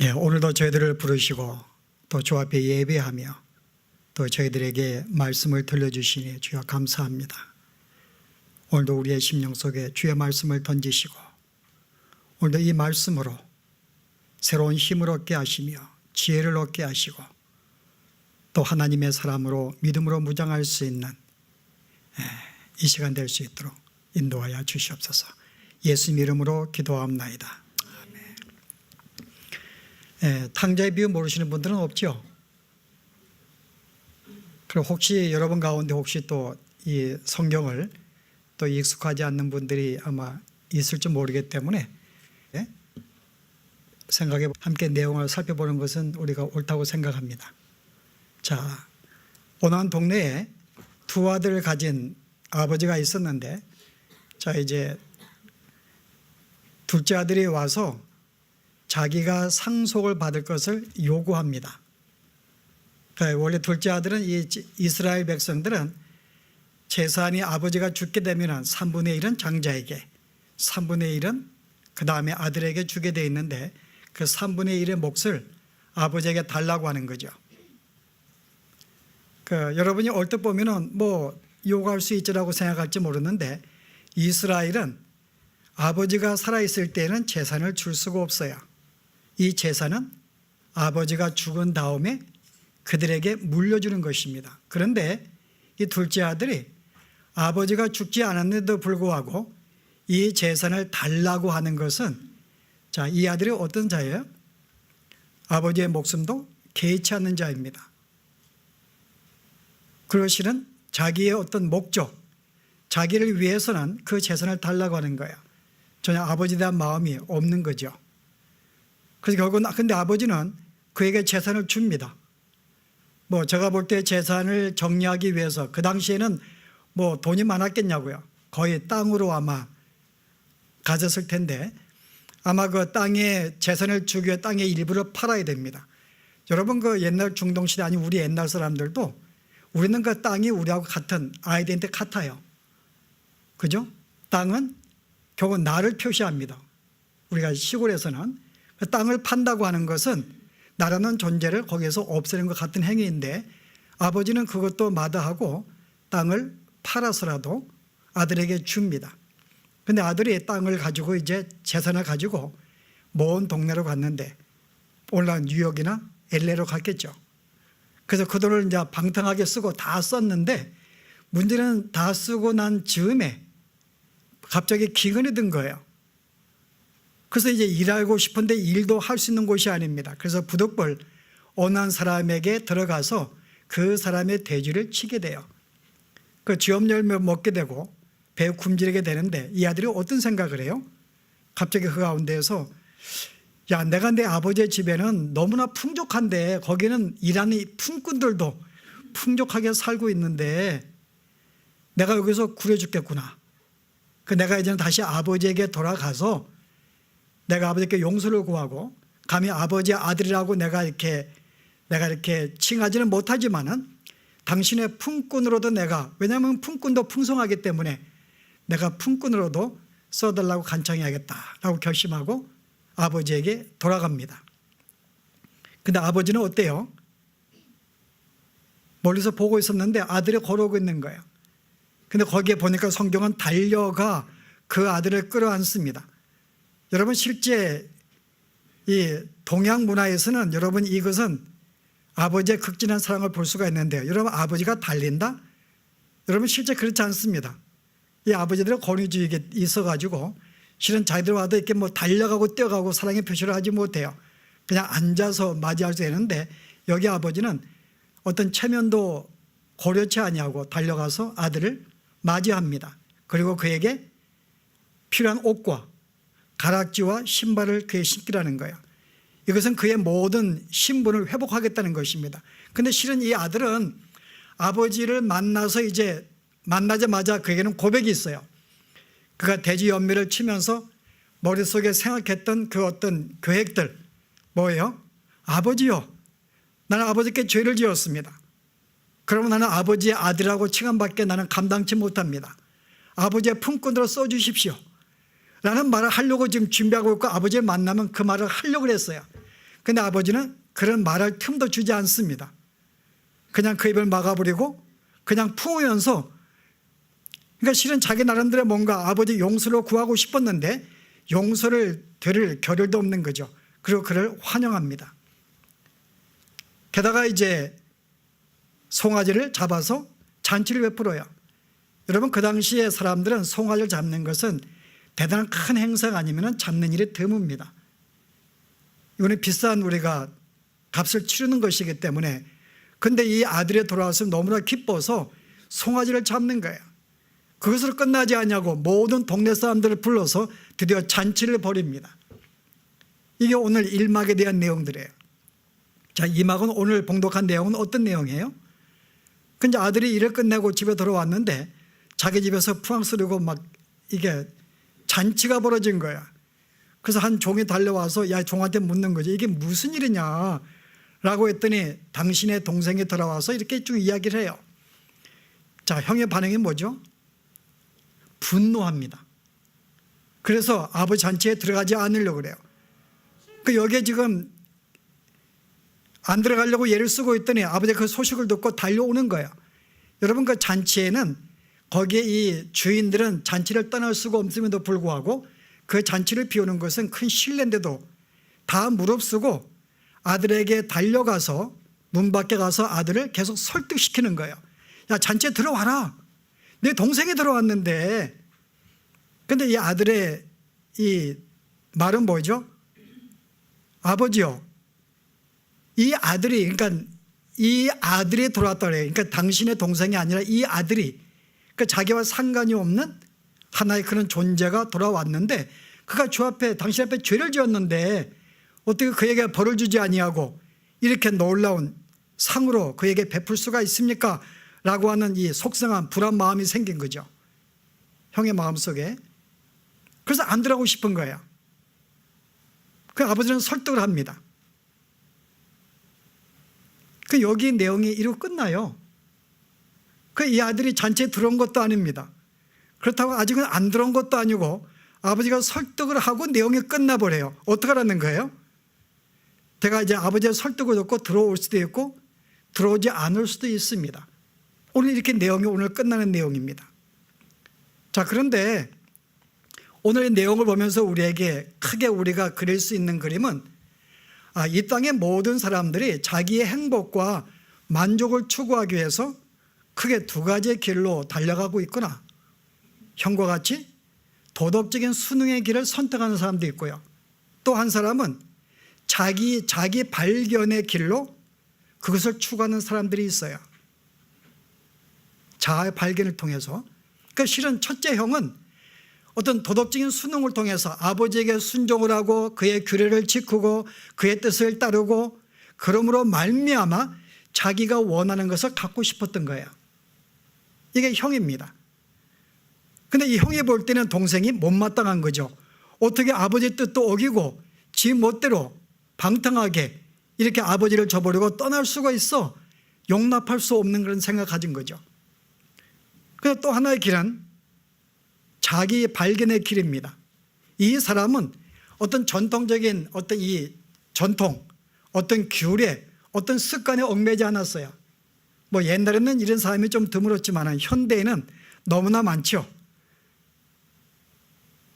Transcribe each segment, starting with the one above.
오늘도 저희들을 부르시고 또 주 앞에 예배하며 또 저희들에게 말씀을 들려주시니 주여 감사합니다. 오늘도 우리의 심령 속에 주의 말씀을 던지시고 오늘도 이 말씀으로 새로운 힘을 얻게 하시며 지혜를 얻게 하시고 또 하나님의 사람으로 믿음으로 무장할 수 있는 이 시간 될 수 있도록 인도하여 주시옵소서. 예수님 이름으로 기도합나이다. 탕자의 비유 모르시는 분들은 없죠? 그리고 혹시 여러분 가운데 혹시 또 이 성경을 또 익숙하지 않는 분들이 아마 있을지 모르기 때문에 생각해 함께 내용을 살펴보는 것은 우리가 옳다고 생각합니다. 자, 어느 한 동네에 두 아들을 가진 아버지가 있었는데, 자 이제 둘째 아들이 와서 자기가 상속을 받을 것을 요구합니다. 원래 둘째 아들은 이 이스라엘 백성들은 재산이 아버지가 죽게 되면 3분의 1은 장자에게, 3분의 1은 그 다음에 아들에게 주게 되어 있는데 그 3분의 1의 몫을 아버지에게 달라고 하는 거죠. 여러분이 얼뜻 보면은 요구할 수 있지라고 생각할지 모르는데 이스라엘은 아버지가 살아있을 때에는 재산을 줄 수가 없어요. 이 재산은 아버지가 죽은 다음에 그들에게 물려주는 것입니다. 그런데 이 둘째 아들이 아버지가 죽지 않았는데도 불구하고 이 재산을 달라고 하는 것은, 자, 이 아들이 어떤 자예요? 아버지의 목숨도 개의치 않는 자입니다. 그리고 실은 자기의 어떤 목적, 자기를 위해서는 그 재산을 달라고 하는 거예요. 전혀 아버지에 대한 마음이 없는 거죠. 그래서 결국은 근데 아버지는 그에게 재산을 줍니다. 제가 볼 때 재산을 정리하기 위해서 그 당시에는 돈이 많았겠냐고요. 거의 땅으로 아마 가졌을 텐데 아마 그 땅에 재산을 주기 위해 땅의 일부를 팔아야 됩니다. 여러분 그 옛날 중동시대 아니 우리 옛날 사람들도 우리는 그 땅이 우리하고 같은 아이덴티 같아요. 그죠? 땅은 결국 나를 표시합니다. 우리가 시골에서는 그 땅을 판다고 하는 것은 나라는 존재를 거기에서 없애는 것 같은 행위인데 아버지는 그것도 마다하고 땅을 팔아서라도 아들에게 줍니다. 근데 아들이 땅을 가지고 이제 재산을 가지고 먼 동네로 갔는데 오늘날 뉴욕이나 LA로 갔겠죠. 그래서 그 돈을 이제 방탕하게 쓰고 다 썼는데 문제는 다 쓰고 난 즈음에 갑자기 기근이 든 거예요. 그래서 이제 일하고 싶은데 일도 할 수 있는 곳이 아닙니다. 그래서 부득불 어느 한 사람에게 들어가서 그 사람의 돼지를 치게 돼요. 그 쥐엄열매 먹게 되고 배에 굶주리게 되는데 이 아들이 어떤 생각을 해요? 갑자기 그 가운데에서 야, 내가 내 아버지의 집에는 너무나 풍족한데 거기는 일하는 품꾼들도 풍족하게 살고 있는데 내가 여기서 구려 죽겠구나. 내가 이제는 다시 아버지에게 돌아가서 내가 아버지께 용서를 구하고 감히 아버지의 아들이라고 내가 이렇게 칭하지는 못하지만은 당신의 품꾼으로도 왜냐하면 품꾼도 풍성하기 때문에 내가 품꾼으로도 써달라고 간청해야겠다라고 결심하고 아버지에게 돌아갑니다. 근데 아버지는 어때요? 멀리서 보고 있었는데 아들이 걸어오고 있는 거예요. 근데 거기에 보니까 성경은 달려가 그 아들을 끌어안습니다. 여러분 실제 이 동양 문화에서는 여러분 이것은 아버지의 극진한 사랑을 볼 수가 있는데요. 여러분 아버지가 달린다? 여러분 실제 그렇지 않습니다. 이 아버지들의 권위주의가 있어가지고 실은 자기들 와도 이렇게 달려가고 뛰어가고 사랑의 표시를 하지 못해요. 그냥 앉아서 맞이할 수 있는데 여기 아버지는 어떤 체면도 고려치 아니하고 달려가서 아들을 맞이합니다. 그리고 그에게 필요한 옷과 가락지와 신발을 그에 신기라는 거예요. 이것은 그의 모든 신분을 회복하겠다는 것입니다. 그런데 실은 이 아들은 아버지를 만나서 이제 만나자마자 그에게는 고백이 있어요. 그가 돼지 연매를 치면서 머릿속에 생각했던 그 어떤 계획들 뭐예요? 아버지요, 나는 아버지께 죄를 지었습니다. 그러면 나는 아버지의 아들이라고 칭함밖에 나는 감당치 못합니다. 아버지의 품꾼으로 써주십시오 라는 말을 하려고 지금 준비하고 있고 아버지를 만나면 그 말을 하려고 했어요. 근데 아버지는 그런 말할 틈도 주지 않습니다. 그냥 그 입을 막아버리고 그냥 품으면서, 그러니까 실은 자기 나름대로 뭔가 아버지 용서를 구하고 싶었는데 용서를 들을 겨를도 없는 거죠. 그리고 그를 환영합니다. 게다가 이제 송아지를 잡아서 잔치를 베풀어요. 여러분, 그 당시에 사람들은 송아지를 잡는 것은 대단한 큰 행사가 아니면 잡는 일이 드뭅니다. 이거는 비싼 우리가 값을 치르는 것이기 때문에. 근데 이 아들이 돌아왔으면 너무나 기뻐서 송아지를 잡는 거예요. 그것으로 끝나지 않냐고 모든 동네 사람들을 불러서 드디어 잔치를 벌입니다. 이게 오늘 1막에 대한 내용들이에요. 자, 2막은 오늘 봉독한 내용은 어떤 내용이에요? 근데 아들이 일을 끝내고 집에 돌아왔는데 자기 집에서 푸앙 소리고 막 이게 잔치가 벌어진 거야. 그래서 한 종이 달려와서 야, 종한테 묻는 거지. 이게 무슨 일이냐 라고 했더니 당신의 동생이 돌아와서 이렇게 쭉 이야기를 해요. 자, 형의 반응이 뭐죠? 분노합니다. 그래서 아버지 잔치에 들어가지 않으려고 그래요. 그 여기에 지금 안 들어가려고 예를 쓰고 있더니 아버지가 그 소식을 듣고 달려오는 거예요. 여러분, 그 잔치에는 거기에 이 주인들은 잔치를 떠날 수가 없음에도 불구하고 그 잔치를 비우는 것은 큰 신뢰인데도 다 무릅쓰고 아들에게 달려가서 문 밖에 가서 아들을 계속 설득시키는 거예요. 야, 잔치에 들어와라. 내 동생이 들어왔는데. 근데 이 아들의 이 말은 뭐죠? 아버지요, 이 아들이, 그러니까 이 아들이 들어왔다 그래요. 그러니까 당신의 동생이 아니라 이 아들이, 그러니까 자기와 상관이 없는 하나의 그런 존재가 돌아왔는데 그가 주 앞에, 당신 앞에 죄를 지었는데 어떻게 그에게 벌을 주지 아니하고 이렇게 놀라운 상으로 그에게 베풀 수가 있습니까? 라고 하는 이 속상한 불안 마음이 생긴 거죠. 형의 마음속에. 그래서 안 들어가고 싶은 거예요. 그 아버지는 설득을 합니다. 그 여기 내용이 이러고 끝나요. 그 이 아들이 잔치에 들어온 것도 아닙니다. 그렇다고 아직은 안 들어온 것도 아니고 아버지가 설득을 하고 내용이 끝나버려요. 어떡하라는 거예요? 제가 이제 아버지의 설득을 듣고 들어올 수도 있고 들어오지 않을 수도 있습니다. 오늘 이렇게 내용이 오늘 끝나는 내용입니다. 자, 그런데 오늘의 내용을 보면서 우리에게 크게 우리가 그릴 수 있는 그림은 이 땅의 모든 사람들이 자기의 행복과 만족을 추구하기 위해서 크게 두 가지의 길로 달려가고 있구나. 형과 같이 도덕적인 순응의 길을 선택하는 사람도 있고요. 또 한 사람은 자기 발견의 길로 그것을 추구하는 사람들이 있어요. 자아의 발견을 통해서. 그러니까 실은 첫째 형은 어떤 도덕적인 순응을 통해서 아버지에게 순종을 하고 그의 규례를 지키고 그의 뜻을 따르고 그러므로 말미암아 자기가 원하는 것을 갖고 싶었던 거예요. 이게 형입니다. 근데 이 형이 볼 때는 동생이 못마땅한 거죠. 어떻게 아버지 뜻도 어기고 지 멋대로 방탕하게 이렇게 아버지를 저버리고 떠날 수가 있어. 용납할 수 없는 그런 생각을 가진 거죠. 근데 또 하나의 길은 자기 발견의 길입니다. 이 사람은 어떤 전통적인 어떤 이 전통, 어떤 규례, 어떤 습관에 얽매지 않았어요. 뭐 옛날에는 이런 사람이 좀 드물었지만 현대에는 너무나 많죠.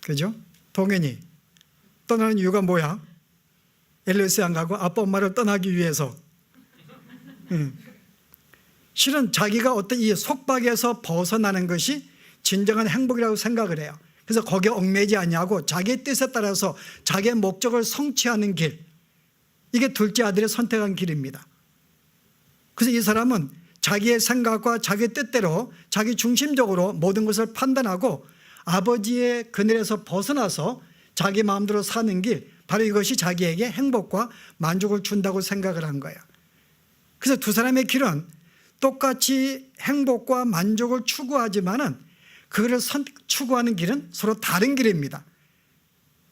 그죠? 동현이 떠나는 이유가 뭐야? LSE 안 가고 아빠 엄마를 떠나기 위해서. 실은 자기가 어떤 이 속박에서 벗어나는 것이 진정한 행복이라고 생각을 해요. 그래서 거기에 얽매지 아니하고 자기의 뜻에 따라서 자기의 목적을 성취하는 길, 이게 둘째 아들이 선택한 길입니다. 그래서 이 사람은 자기의 생각과 자기 뜻대로 자기 중심적으로 모든 것을 판단하고 아버지의 그늘에서 벗어나서 자기 마음대로 사는 길, 바로 이것이 자기에게 행복과 만족을 준다고 생각을 한 거예요. 그래서 두 사람의 길은 똑같이 행복과 만족을 추구하지만은 그거를 추구하는 길은 서로 다른 길입니다.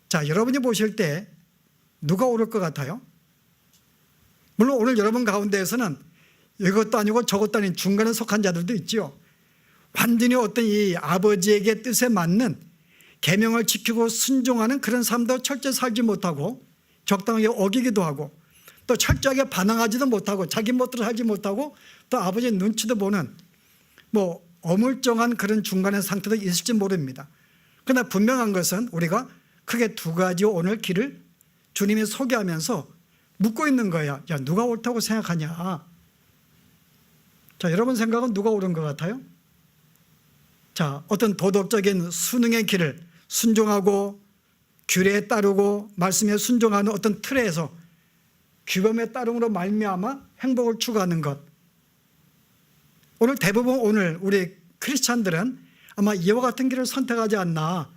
자, 여러분이 보실 때 누가 옳을 것 같아요? 물론 오늘 여러분 가운데에서는 이것도 아니고 저것도 아닌 중간에 속한 자들도 있죠. 완전히 어떤 이 아버지에게 뜻에 맞는 계명을 지키고 순종하는 그런 삶도 철저히 살지 못하고 적당하게 어기기도 하고 또 철저하게 반항하지도 못하고 자기 멋대로 살지 못하고 또 아버지의 눈치도 보는 뭐 어물쩡한 그런 중간의 상태도 있을지 모릅니다. 그러나 분명한 것은 우리가 크게 두 가지 오늘 길을 주님이 소개하면서 묻고 있는 거야. 야, 누가 옳다고 생각하냐? 자, 여러분 생각은 누가 옳은 것 같아요? 자, 어떤 도덕적인 순응의 길을 순종하고 규례에 따르고 말씀에 순종하는 어떤 틀에서 규범에 따름으로 말미암아 행복을 추구하는 것. 오늘 대부분 오늘 우리 크리스찬들은 아마 이와 같은 길을 선택하지 않나.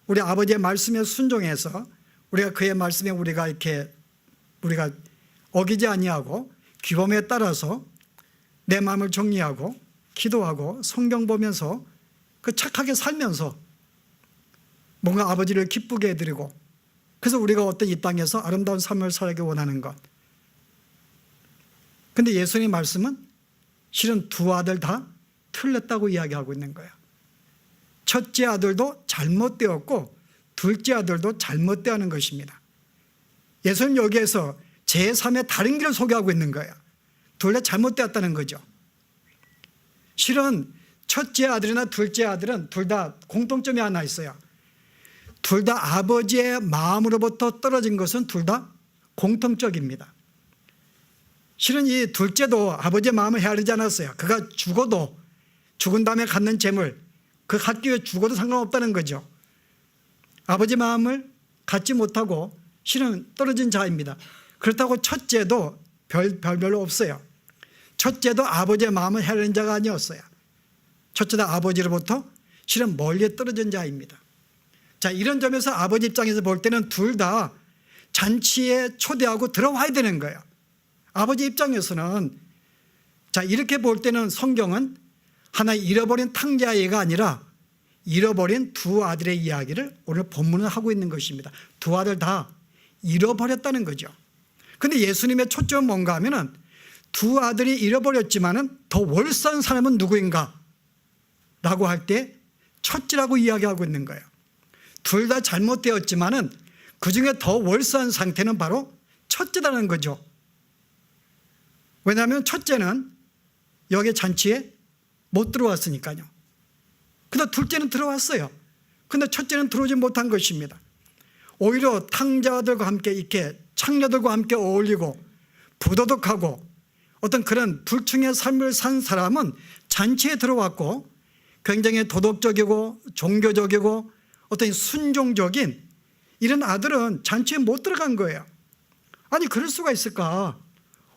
우리 아버지의 말씀에 순종해서 우리가 그의 말씀에 우리가 어기지 아니하고 규범에 따라서 내 마음을 정리하고 기도하고 성경 보면서 그 착하게 살면서 뭔가 아버지를 기쁘게 해드리고 그래서 우리가 어떤 이 땅에서 아름다운 삶을 살기 원하는 것. 근데 예수님의 말씀은 실은 두 아들 다 틀렸다고 이야기하고 있는 거예요. 첫째 아들도 잘못되었고 둘째 아들도 잘못되었는 것입니다. 예수님 여기에서 제3의 다른 길을 소개하고 있는 거예요. 둘 다 잘못되었다는 거죠. 실은 첫째 아들이나 둘째 아들은 둘 다 공통점이 하나 있어요. 둘 다 아버지의 마음으로부터 떨어진 것은 둘 다 공통적입니다. 실은 이 둘째도 아버지의 마음을 헤아리지 않았어요. 그가 죽어도 죽은 다음에 갖는 재물 그 갖기 위해 죽어도 상관없다는 거죠. 아버지 마음을 갖지 못하고 실은 떨어진 자입니다. 그렇다고 첫째도 별로 없어요. 첫째도 아버지의 마음을 헤아리는 자가 아니었어요. 첫째도 아버지로부터 실은 멀리 떨어진 자입니다. 자, 이런 점에서 아버지 입장에서 볼 때는 둘 다 잔치에 초대하고 들어와야 되는 거예요. 아버지 입장에서는 자, 이렇게 볼 때는 성경은 하나 잃어버린 탕자아이가 아니라 잃어버린 두 아들의 이야기를 오늘 본문을 하고 있는 것입니다. 두 아들 다 잃어버렸다는 거죠. 그런데 예수님의 초점은 뭔가 하면은 두 아들이 잃어버렸지만은 더 월세한 사람은 누구인가? 라고 할 때 첫째라고 이야기하고 있는 거예요. 둘 다 잘못되었지만은 그 중에 더 월세한 상태는 바로 첫째라는 거죠. 왜냐하면 첫째는 여기 잔치에 못 들어왔으니까요. 그런데 둘째는 들어왔어요. 그런데 첫째는 들어오지 못한 것입니다. 오히려 탕자들과 함께 이렇게 창녀들과 함께 어울리고 부도덕하고 어떤 그런 불충의 삶을 산 사람은 잔치에 들어왔고 굉장히 도덕적이고 종교적이고 어떤 순종적인 이런 아들은 잔치에 못 들어간 거예요. 아니 그럴 수가 있을까?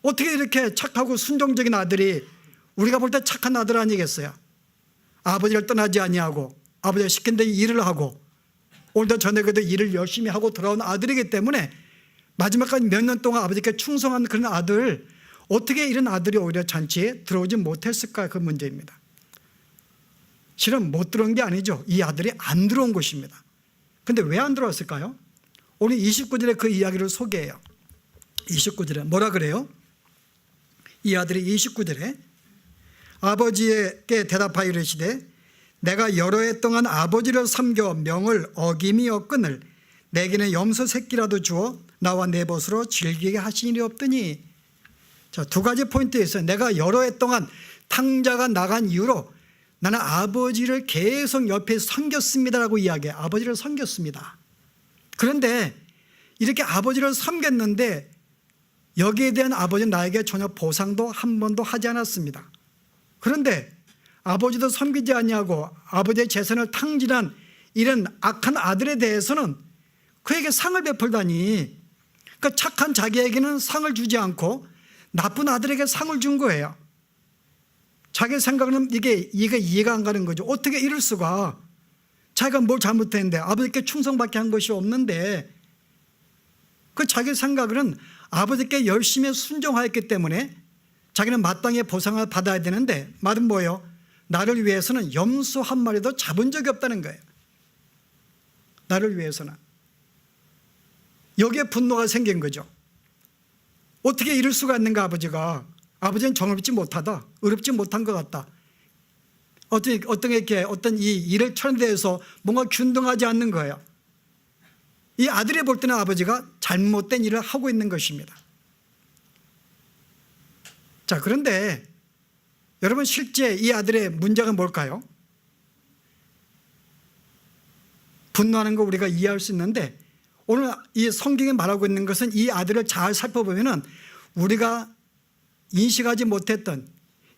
어떻게 이렇게 착하고 순종적인 아들이 우리가 볼 때 착한 아들 아니겠어요? 아버지를 떠나지 아니하고 아버지가 시킨 대로 일을 하고 오늘도 저녁에도 일을 열심히 하고 돌아온 아들이기 때문에 마지막까지 몇 년 동안 아버지께 충성한 그런 아들, 어떻게 이런 아들이 오히려 잔치에 들어오지 못했을까? 그 문제입니다. 실은 못 들어온 게 아니죠. 이 아들이 안 들어온 것입니다. 그런데 왜 안 들어왔을까요? 오늘 29절에 그 이야기를 소개해요. 29절에 뭐라 그래요? 이 아들이 29절에 아버지에게 대답하여 이르시되 내가 여러 해 동안 아버지를 섬겨 명을 어김이 없거늘 내게는 염소 새끼라도 주어 나와 내 벗으로 즐기게 하신 일이 없더니. 자, 두 가지 포인트에 있어요. 내가 여러 해 동안 탕자가 나간 이후로 나는 아버지를 계속 옆에 섬겼습니다라고 이야기해요. 아버지를 섬겼습니다. 그런데 이렇게 아버지를 섬겼는데 여기에 대한 아버지는 나에게 전혀 보상도 한 번도 하지 않았습니다. 그런데 아버지도 섬기지 아니하고 아버지의 재산을 탕진한 이런 악한 아들에 대해서는 그에게 상을 베풀다니, 그 착한 자기에게는 상을 주지 않고 나쁜 아들에게 상을 준 거예요. 자기 생각은 이게 이해가 안 가는 거죠. 어떻게 이럴 수가? 자기가 뭘 잘못했는데 아버지께 충성밖에 한 것이 없는데 그 자기 생각은 아버지께 열심히 순종하였기 때문에 자기는 마땅히 보상을 받아야 되는데 말은 뭐예요? 나를 위해서는 염소 한 마리도 잡은 적이 없다는 거예요. 나를 위해서는. 여기에 분노가 생긴 거죠. 어떻게 이럴 수가 있는가? 아버지는 정의롭지 못하다, 의롭지 못한 것 같다. 어떤 이 일을 처리에 대해서 뭔가 균등하지 않는 거예요. 이 아들이 볼 때는 아버지가 잘못된 일을 하고 있는 것입니다. 자, 그런데 여러분 실제 이 아들의 문제가 뭘까요? 분노하는 거 우리가 이해할 수 있는데 오늘 이 성경에 말하고 있는 것은 이 아들을 잘 살펴보면은 우리가 인식하지 못했던,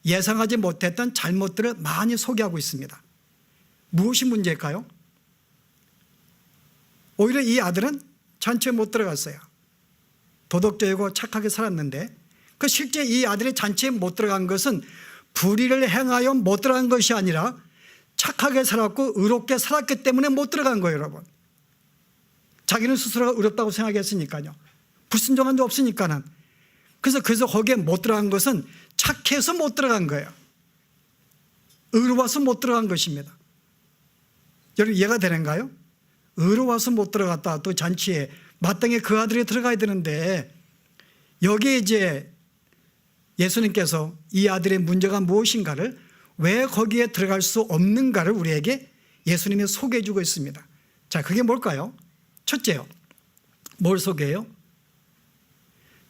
예상하지 못했던 잘못들을 많이 소개하고 있습니다. 무엇이 문제일까요? 오히려 이 아들은 잔치에 못 들어갔어요. 도덕적이고 착하게 살았는데 그 실제 이 아들이 잔치에 못 들어간 것은 불의를 행하여 못 들어간 것이 아니라 착하게 살았고 의롭게 살았기 때문에 못 들어간 거예요, 여러분. 자기는 스스로가 의롭다고 생각했으니까요. 불순종한 적 없으니까는. 그래서 거기에 못 들어간 것은 착해서 못 들어간 거예요. 의로워서 못 들어간 것입니다. 여러분 이해가 되는가요? 의로워서 못 들어갔다. 또 잔치에 마땅히 그 아들이 들어가야 되는데 여기에 이제 예수님께서 이 아들의 문제가 무엇인가를, 왜 거기에 들어갈 수 없는가를 우리에게 예수님이 소개해 주고 있습니다. 자, 그게 뭘까요? 첫째요. 뭘 소개해요?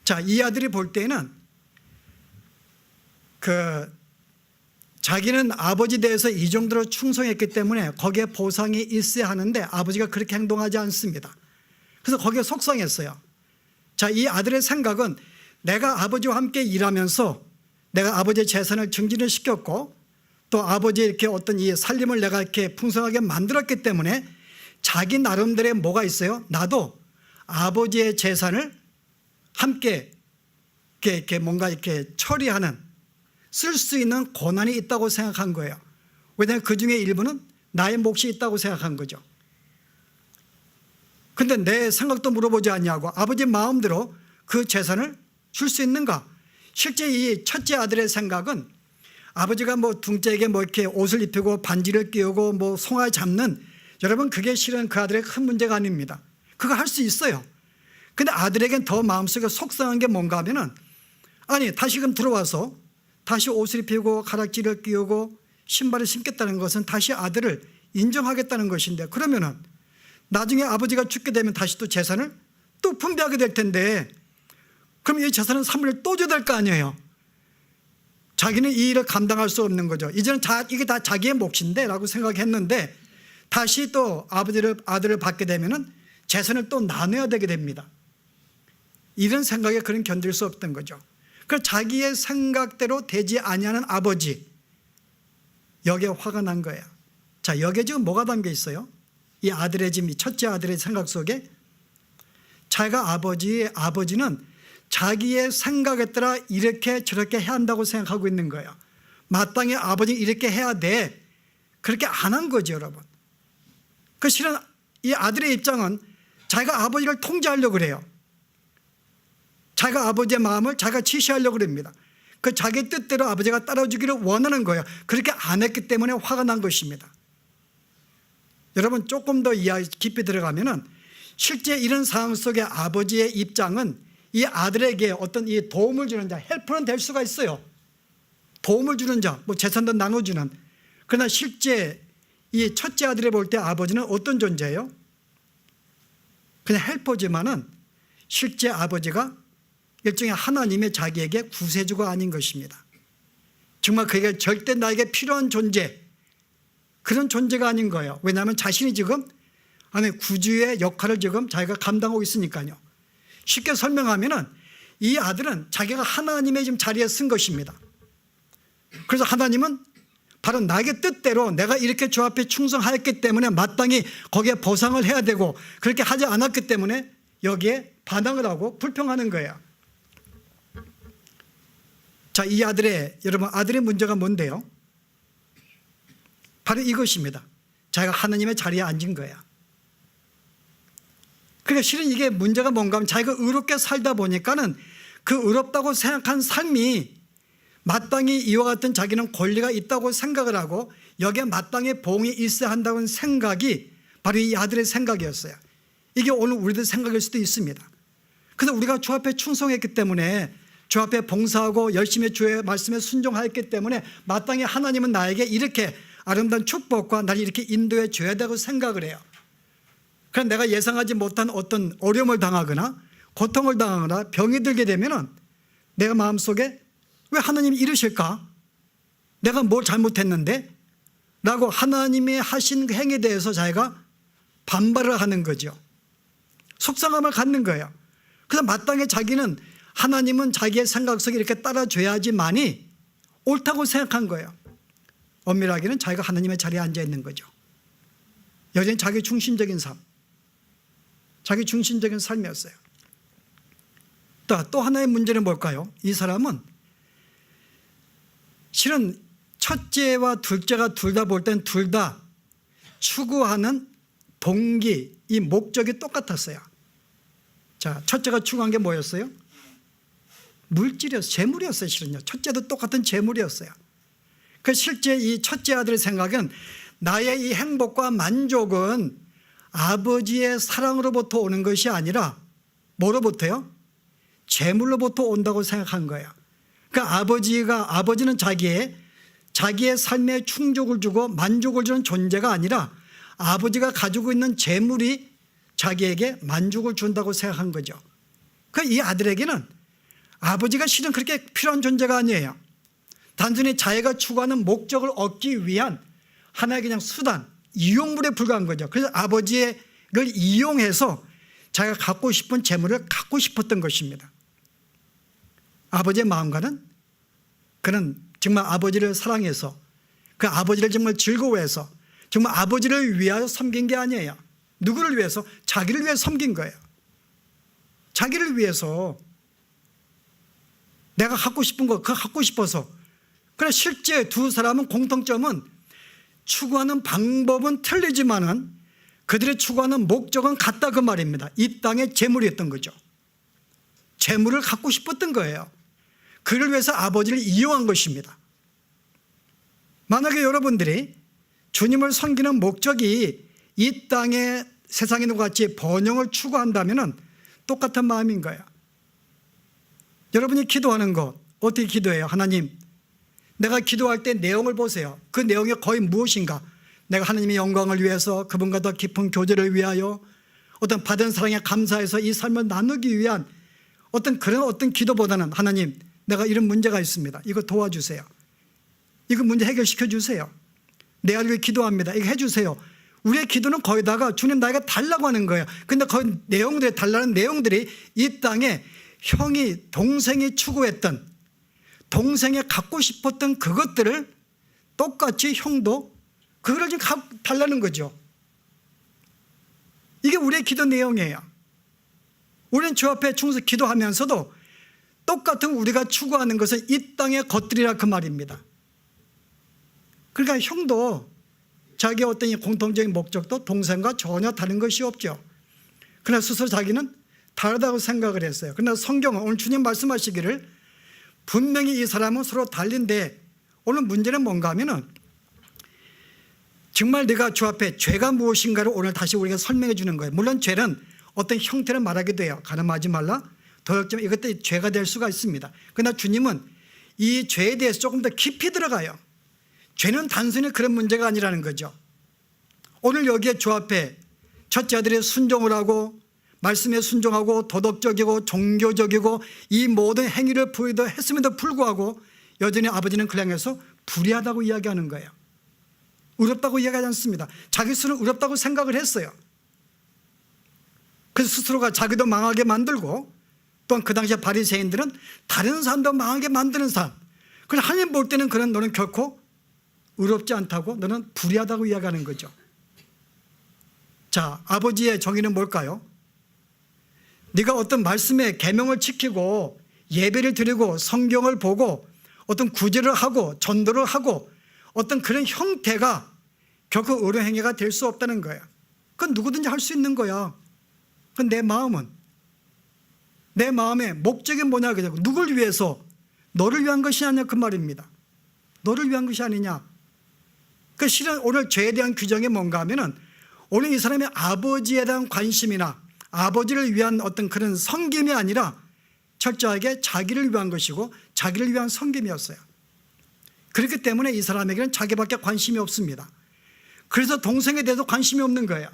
자, 이 아들이 볼 때는 자기는 아버지 대해서 이 정도로 충성했기 때문에 거기에 보상이 있어야 하는데 아버지가 그렇게 행동하지 않습니다. 그래서 거기에 속상했어요. 자, 이 아들의 생각은 내가 아버지와 함께 일하면서 내가 아버지의 재산을 증진을 시켰고 또 아버지의 이렇게 어떤 이 살림을 내가 이렇게 풍성하게 만들었기 때문에 자기 나름대로의 뭐가 있어요? 나도 아버지의 재산을 함께 이렇게 뭔가 이렇게 처리하는, 쓸 수 있는 권한이 있다고 생각한 거예요. 왜냐하면 그 중에 일부는 나의 몫이 있다고 생각한 거죠. 근데 내 생각도 물어보지 않냐고 아버지 마음대로 그 재산을 줄 수 있는가? 실제 이 첫째 아들의 생각은 아버지가 뭐 둘째에게 뭐 이렇게 옷을 입히고 반지를 끼우고 뭐 송아 잡는, 여러분 그게 실은 그 아들의 큰 문제가 아닙니다. 그거 할 수 있어요. 근데 아들에겐 더 마음속에 속상한 게 뭔가 하면은, 아니 다시금 들어와서 다시 옷을 입히고 가락지를 끼우고 신발을 신겠다는 것은 다시 아들을 인정하겠다는 것인데, 그러면은 나중에 아버지가 죽게 되면 다시 또 재산을 또 분배하게 될 텐데 그럼 이 재산은 3분의 1 또 줘야 될 거 아니에요. 자기는 이 일을 감당할 수 없는 거죠. 이제는 이게 다 자기의 몫인데 라고 생각했는데 다시 또 아들을 받게 되면은 재산을 또 나눠야 되게 됩니다. 이런 생각에 그는 견딜 수 없던 거죠. 그래서 자기의 생각대로 되지 아니하는 아버지, 여기에 화가 난 거예요. 자, 여기에 지금 뭐가 담겨 있어요? 이 아들의 지금 이 첫째 아들의 생각 속에 자기가 아버지는 자기의 생각에 따라 이렇게 저렇게 해야 한다고 생각하고 있는 거예요. 마땅히 아버지는 이렇게 해야 돼. 그렇게 안 한 거죠, 여러분. 그 실은 이 아들의 입장은 자기가 아버지를 통제하려고 그래요. 자기가 아버지의 마음을 자기가 지시하려고 그럽니다. 그 자기 뜻대로 아버지가 따라주기를 원하는 거예요. 그렇게 안 했기 때문에 화가 난 것입니다. 여러분 조금 더 이해 깊이 들어가면은 실제 이런 상황 속에 아버지의 입장은 이 아들에게 어떤 이 도움을 주는 자, 헬퍼는 될 수가 있어요. 도움을 주는 자, 뭐 재산도 나눠주는. 그러나 실제 이 첫째 아들이 볼 때 아버지는 어떤 존재예요? 그냥 헬퍼지만은 실제 아버지가 일종의 하나님의 자기에게 구세주가 아닌 것입니다. 정말 그게 절대 나에게 필요한 존재, 그런 존재가 아닌 거예요. 왜냐하면 자신이 지금 구주의 역할을 지금 자기가 감당하고 있으니까요. 쉽게 설명하면은 이 아들은 자기가 하나님의 지금 자리에 쓴 것입니다. 그래서 하나님은 바로 나의 뜻대로 내가 이렇게 주 앞에 충성하였기 때문에 마땅히 거기에 보상을 해야 되고 그렇게 하지 않았기 때문에 여기에 반항을 하고 불평하는 거예요. 자, 이 아들의 문제가 뭔데요? 바로 이것입니다. 자기가 하나님의 자리에 앉은 거야. 그러니까 실은 이게 문제가 뭔가 하면 자기가 의롭게 살다 보니까는 그 의롭다고 생각한 삶이 마땅히 이와 같은 자기는 권리가 있다고 생각을 하고 여기에 마땅히 보응이 있어야 한다는 생각이 바로 이 아들의 생각이었어요. 이게 오늘 우리들 생각일 수도 있습니다. 그래서 우리가 주 앞에 충성했기 때문에 주 앞에 봉사하고 열심히 주의 말씀에 순종하였기 때문에 마땅히 하나님은 나에게 이렇게 아름다운 축복과 나를 이렇게 인도해 줘야 되고 생각을 해요. 그럼 내가 예상하지 못한 어떤 어려움을 당하거나 고통을 당하거나 병이 들게 되면은 내가 마음속에 왜 하나님이 이러실까? 내가 뭘 잘못했는데? 라고 하나님의 하신 그 행위에 대해서 자기가 반발을 하는 거죠. 속상함을 갖는 거예요. 그래서 마땅히 자기는 하나님은 자기의 생각 속에 이렇게 따라줘야지만이 옳다고 생각한 거예요. 엄밀하게는 자기가 하나님의 자리에 앉아 있는 거죠. 여전히 자기 중심적인 삶, 자기 중심적인 삶이었어요. 또 하나의 문제는 뭘까요? 이 사람은 실은 첫째와 둘째가 둘 다 볼 땐 둘 다 추구하는 동기, 이 목적이 똑같았어요. 자, 첫째가 추구한 게 뭐였어요? 물질이었어요. 재물이었어요. 실은요. 첫째도 똑같은 재물이었어요. 그 실제 이 첫째 아들의 생각은 나의 이 행복과 만족은 아버지의 사랑으로부터 오는 것이 아니라 뭐로부터요? 재물로부터 온다고 생각한 거예요. 그러니까 아버지는 자기의 삶에 충족을 주고 만족을 주는 존재가 아니라 아버지가 가지고 있는 재물이 자기에게 만족을 준다고 생각한 거죠. 그러니까 이 아들에게는 아버지가 실은 그렇게 필요한 존재가 아니에요. 단순히 자기가 추구하는 목적을 얻기 위한 하나의 그냥 수단, 이용물에 불과한 거죠. 그래서 아버지의 걸 이용해서 자기가 갖고 싶은 재물을 갖고 싶었던 것입니다. 아버지의 마음과는 그는 정말 아버지를 사랑해서 그 아버지를 정말 즐거워해서 정말 아버지를 위하여 섬긴 게 아니에요. 누구를 위해서? 자기를 위해 섬긴 거예요. 자기를 위해서 내가 갖고 싶은 거 그거 갖고 싶어서. 그러나 실제 두 사람은 공통점은 추구하는 방법은 틀리지만은 그들의 추구하는 목적은 같다 그 말입니다. 이 땅의 재물이었던 거죠. 재물을 갖고 싶었던 거예요. 그를 위해서 아버지를 이용한 것입니다. 만약에 여러분들이 주님을 섬기는 목적이 이 땅의 세상에 있는 것 같이 번영을 추구한다면 똑같은 마음인 거예요. 여러분이 기도하는 것 어떻게 기도해요? 하나님, 내가 기도할 때 내용을 보세요. 그 내용이 거의 무엇인가? 내가 하나님의 영광을 위해서 그분과 더 깊은 교제를 위하여 어떤 받은 사랑에 감사해서 이 삶을 나누기 위한 어떤 기도보다는 하나님, 내가 이런 문제가 있습니다. 이거 도와주세요. 이거 문제 해결시켜 주세요. 내 아들 위해 기도합니다. 이거 해주세요. 우리의 기도는 거기다가 주님 나에게 달라고 하는 거예요. 근데 그 내용들이 달라는 내용들이 이 땅에 형이 동생이 추구했던 동생이 갖고 싶었던 그것들을 똑같이 형도 그거를 좀 달라는 거죠. 이게 우리의 기도 내용이에요. 우리는 주 앞에 충성 기도하면서도 똑같은 우리가 추구하는 것은 이 땅의 것들이라 그 말입니다. 그러니까 형도 자기의 어떤 공통적인 목적도 동생과 전혀 다른 것이 없죠. 그러나 스스로 자기는 다르다고 생각을 했어요. 그러나 성경은 오늘 주님 말씀하시기를 분명히 이 사람은 서로 달린데 오늘 문제는 뭔가 하면은 정말 네가 주 앞에 죄가 무엇인가를 오늘 다시 우리가 설명해 주는 거예요. 물론 죄는 어떤 형태를 말하기도 해요. 가늠하지 말라, 도둑질, 이것도 죄가 될 수가 있습니다. 그러나 주님은 이 죄에 대해서 조금 더 깊이 들어가요. 죄는 단순히 그런 문제가 아니라는 거죠. 오늘 여기에 주 앞에 첫째 아들이 순종을 하고 말씀에 순종하고 도덕적이고 종교적이고 이 모든 행위를 했음에도 불구하고 여전히 아버지는 그를 향해서 불의하다고 이야기하는 거예요. 의롭다고 이야기하지 않습니다. 자기 스스로는 의롭다고 생각을 했어요. 그래서 스스로가 자기도 망하게 만들고 또한 그 당시에 바리새인들은 다른 사람도 망하게 만드는 사람. 그래서 하나님 볼 때는 그런 너는 결코 의롭지 않다고 너는 불의하다고 이야기하는 거죠. 자, 아버지의 정의는 뭘까요? 네가 어떤 말씀의 계명을 지키고 예배를 드리고 성경을 보고 어떤 구제를 하고 전도를 하고 어떤 그런 형태가 결코 의로 행위가 될 수 없다는 거예요. 그건 누구든지 할 수 있는 거야. 그건 내 마음은 내 마음의 목적이 뭐냐 그죠? 누굴 위해서? 너를 위한 것이 아니냐 그 말입니다. 너를 위한 것이 아니냐. 그 실은 오늘 죄에 대한 규정이 뭔가 하면은 오늘 이 사람의 아버지에 대한 관심이나 아버지를 위한 어떤 그런 섬김이 아니라 철저하게 자기를 위한 것이고 자기를 위한 섬김이었어요. 그렇기 때문에 이 사람에게는 자기밖에 관심이 없습니다. 그래서 동생에 대해서 관심이 없는 거예요.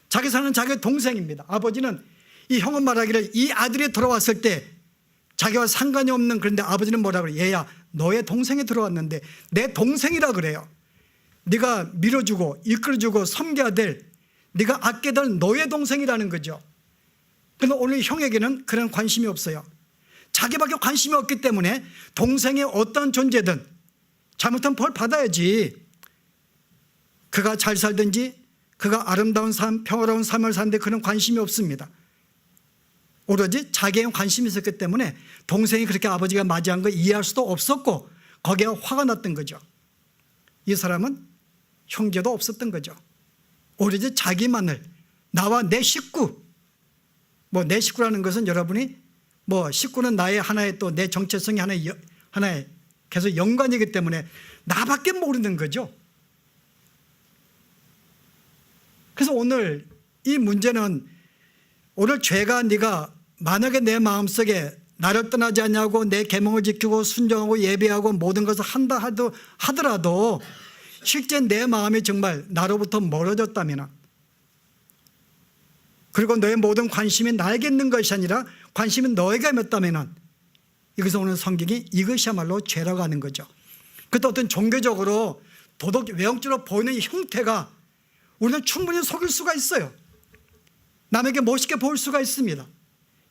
자기 사는 자기 동생입니다. 아버지는 이 형은 말하기를 이 아들이 돌아왔을 때 자기와 상관이 없는, 그런데 아버지는 뭐라 그래요? 얘야, 너의 동생이 들어왔는데, 내 동생이라 그래요. 네가 밀어주고 이끌어주고 섬겨야 될, 네가 아껴야 될 너의 동생이라는 거죠. 그런데 오늘 형에게는 그런 관심이 없어요. 자기밖에 관심이 없기 때문에 동생이 어떤 존재든 잘못하면 벌 받아야지. 그가 잘 살든지 그가 아름다운 삶, 평화로운 삶을 사는데 그런 관심이 없습니다. 오로지 자기의 관심이 있었기 때문에 동생이 그렇게 아버지가 맞이한 걸 이해할 수도 없었고 거기에 화가 났던 거죠. 이 사람은 형제도 없었던 거죠. 오로지 자기만을, 나와 내 식구, 내 식구라는 것은 여러분이 식구는 나의 하나의, 또 내 정체성이 하나의 계속 연관이기 때문에 나밖에 모르는 거죠. 그래서 오늘 이 문제는, 오늘 죄가 네가 만약에 내 마음속에 나를 떠나지 않냐고 내 계명을 지키고 순종하고 예배하고 모든 것을 한다 하더라도 실제 내 마음이 정말 나로부터 멀어졌다면, 그리고 너의 모든 관심이 나에게 있는 것이 아니라 관심이 너에게 있다면, 이것은 오늘 성경이 이것이야말로 죄라고 하는 거죠. 그때 어떤 종교적으로 도덕 외형적으로 보이는 형태가 우리는 충분히 속일 수가 있어요. 남에게 멋있게 보일 수가 있습니다.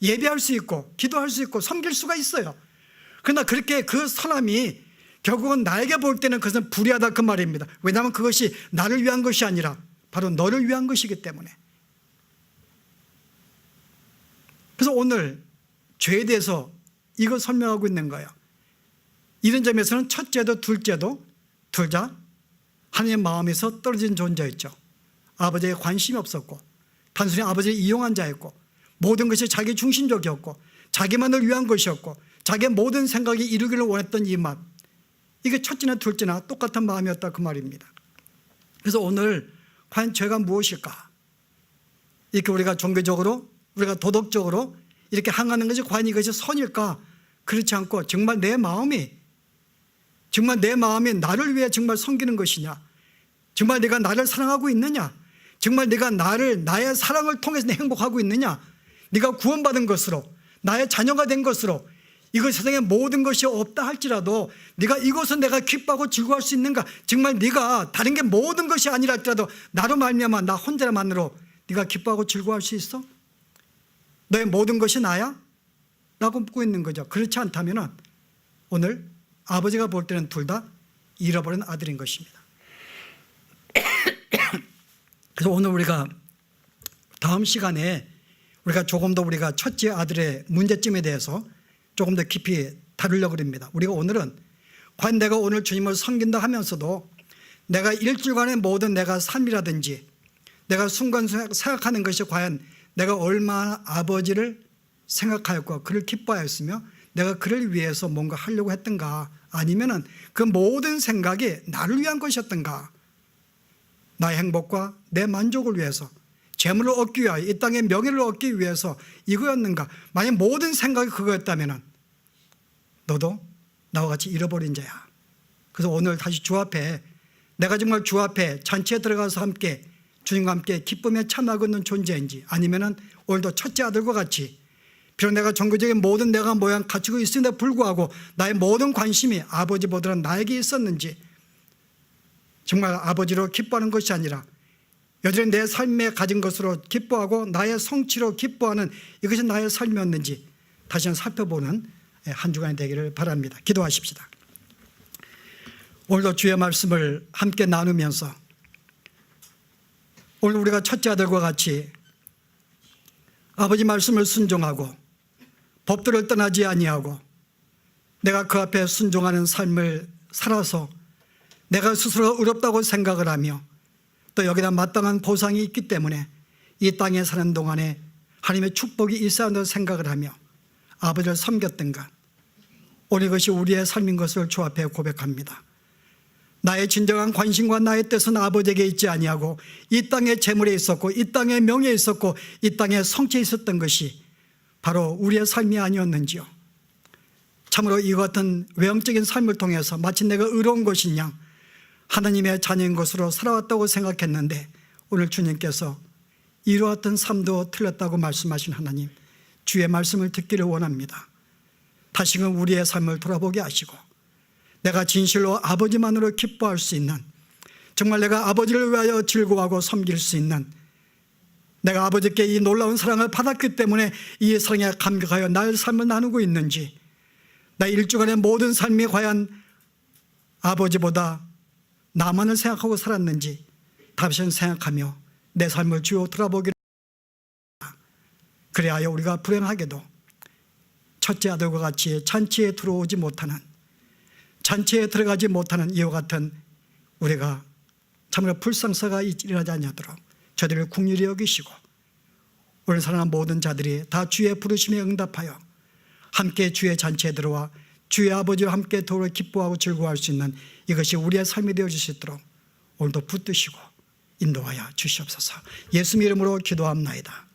예배할 수 있고 기도할 수 있고 섬길 수가 있어요. 그러나 그렇게 그 사람이 결국은 나에게 볼 때는 그것은 불의하다, 그 말입니다. 왜냐하면 그것이 나를 위한 것이 아니라 바로 너를 위한 것이기 때문에. 그래서 오늘 죄에 대해서 이거 설명하고 있는 거예요. 이런 점에서는 첫째도 둘째도 둘 다 하나님의 마음에서 떨어진 존재였죠. 아버지에 관심이 없었고 단순히 아버지를 이용한 자였고 모든 것이 자기 중심적이었고 자기만을 위한 것이었고 자기의 모든 생각이 이루기를 원했던 이 마음, 이게 첫째나 둘째나 똑같은 마음이었다, 그 말입니다. 그래서 오늘 과연 죄가 무엇일까? 이렇게 우리가 종교적으로, 우리가 도덕적으로 이렇게 항하는 것이 과연 이것이 선일까? 그렇지 않고 정말 내 마음이 나를 위해 정말 섬기는 것이냐, 정말 내가 나를 사랑하고 있느냐, 정말 내가 나의 사랑을 통해서 행복하고 있느냐, 네가 구원받은 것으로 나의 자녀가 된 것으로 이것 세상에 모든 것이 없다 할지라도 네가 이것은 내가 기뻐하고 즐거워할 수 있는가, 정말 네가 다른 게 모든 것이 아니라 할지라도 나로 말미암아 나 혼자만으로 네가 기뻐하고 즐거워할 수 있어? 너의 모든 것이 나야? 라고 묻고 있는 거죠. 그렇지 않다면 오늘 아버지가 볼 때는 둘 다 잃어버린 아들인 것입니다. 그래서 오늘 우리가 다음 시간에 우리가 조금 더 우리가 첫째 아들의 문제점에 대해서 조금 더 깊이 다루려고 합니다. 우리가 오늘은 과연 내가 오늘 주님을 섬긴다 하면서도 내가 일주일간의 모든 내가 삶이라든지 내가 순간순간 생각하는 것이 과연 내가 얼마나 아버지를 생각하였고 그를 기뻐하였으며 내가 그를 위해서 뭔가 하려고 했던가, 아니면은 그 모든 생각이 나를 위한 것이었던가, 나의 행복과 내 만족을 위해서, 재물을 얻기 위하여, 이 땅의 명예를 얻기 위해서 이거였는가. 만약 모든 생각이 그거였다면 너도 나와 같이 잃어버린 자야. 그래서 오늘 다시 주 앞에, 내가 정말 주 앞에 잔치에 들어가서 함께 주님과 함께 기쁨에 참여하고 있는 존재인지, 아니면은 오늘도 첫째 아들과 같이 비록 내가 종교적인 모든 내가 모양 갖추고 있음에도 불구하고 나의 모든 관심이 아버지보다는 나에게 있었는지, 정말 아버지로 기뻐하는 것이 아니라 여전히 내 삶에 가진 것으로 기뻐하고 나의 성취로 기뻐하는 이것이 나의 삶이었는지 다시 한번 살펴보는 한 주간이 되기를 바랍니다. 기도하십시다. 오늘도 주의 말씀을 함께 나누면서 오늘 우리가 첫째 아들과 같이 아버지 말씀을 순종하고 법도를 떠나지 아니하고 내가 그 앞에 순종하는 삶을 살아서 내가 스스로 의롭다고 생각을 하며 또 여기다 마땅한 보상이 있기 때문에 이 땅에 사는 동안에 하나님의 축복이 있어야 한다고 생각을 하며 아버지를 섬겼던 것, 오늘 이것이 우리의 삶인 것을 주 앞에 고백합니다. 나의 진정한 관심과 나의 뜻은 아버지에게 있지 아니하고 이 땅의 재물에 있었고 이 땅의 명예에 있었고 이 땅의 성취에 있었던 것이 바로 우리의 삶이 아니었는지요. 참으로 이 같은 외형적인 삶을 통해서 마치 내가 의로운 것인 양 하나님의 자녀인 것으로 살아왔다고 생각했는데 오늘 주님께서 이러했던 삶도 틀렸다고 말씀하신 하나님, 주의 말씀을 듣기를 원합니다. 다시금 우리의 삶을 돌아보게 하시고 내가 진실로 아버지만으로 기뻐할 수 있는, 정말 내가 아버지를 위하여 즐거워하고 섬길 수 있는, 내가 아버지께 이 놀라운 사랑을 받았기 때문에 이 사랑에 감격하여 나의 삶을 나누고 있는지, 나 일주간의 모든 삶이 과연 아버지보다 나만을 생각하고 살았는지 다시 생각하며 내 삶을 주요 돌아보기를 합니다. 그래야 우리가 불행하게도 첫째 아들과 같이 잔치에 들어오지 못하는, 잔치에 들어가지 못하는 이와 같은 우리가 참으로 불상사가 일어나지 않도록 저들을 긍휼히 여기시고 오늘 사랑하는 모든 자들이 다 주의 부르심에 응답하여 함께 주의 잔치에 들어와 주의 아버지와 함께 더불어 기뻐하고 즐거워할 수 있는 이것이 우리의 삶이 되어질 수 있도록 오늘도 붙드시고 인도하여 주시옵소서. 예수님 이름으로 기도합나이다.